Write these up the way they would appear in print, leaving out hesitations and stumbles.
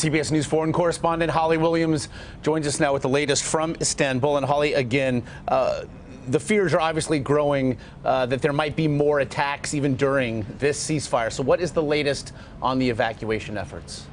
CBS News foreign correspondent Holly Williams joins us now with the latest from Istanbul. And Holly, again, the fears are obviously growing that there might be more attacks even during this ceasefire. So what is the latest on the evacuation efforts?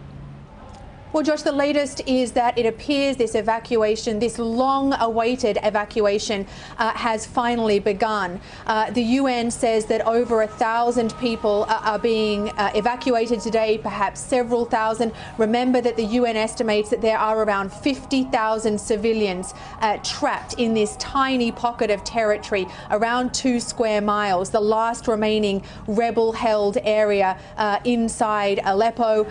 Well, Josh, the latest is that it appears this evacuation, this long-awaited evacuation, has finally begun. The UN says that over 1,000 people are being evacuated today, perhaps several thousand. Remember that the UN estimates that there are around 50,000 civilians trapped in this tiny pocket of territory, around 2 square miles, the last remaining rebel-held area inside Aleppo.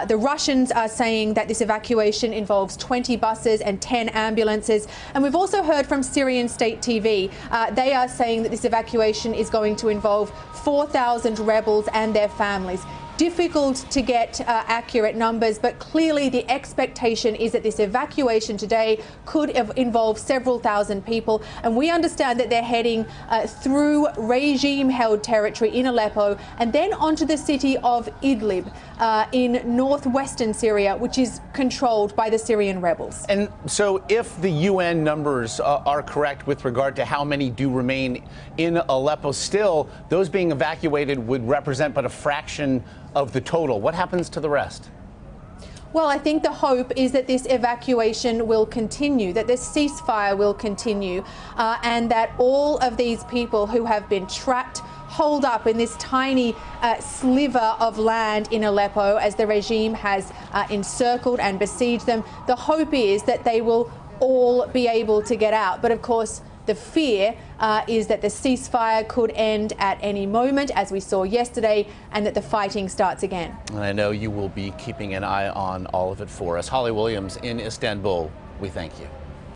The Russians are saying that this evacuation involves 20 buses and 10 ambulances. And we've also heard from Syrian state TV. They are saying that this evacuation is going to involve 4,000 rebels and their families. Difficult to get accurate numbers, but clearly the expectation is that this evacuation today could involve several thousand people. And we understand that they're heading through regime-held territory in Aleppo and then onto the city of Idlib in northwestern Syria, which is controlled by the Syrian rebels. And so if the UN numbers are correct with regard to how many do remain in Aleppo, still, those being evacuated would represent but a fraction of the total. What happens to the rest? Well, I think the hope is that this evacuation will continue, that this ceasefire will continue, and that all of these people who have been trapped, holed up in this tiny sliver of land in Aleppo as the regime has encircled and besieged them, the hope is that they will all be able to get out. But of course, the fear is that the ceasefire could end at any moment, as we saw yesterday, and that the fighting starts again. And I know you will be keeping an eye on all of it for us. Holly Williams in Istanbul, we thank you.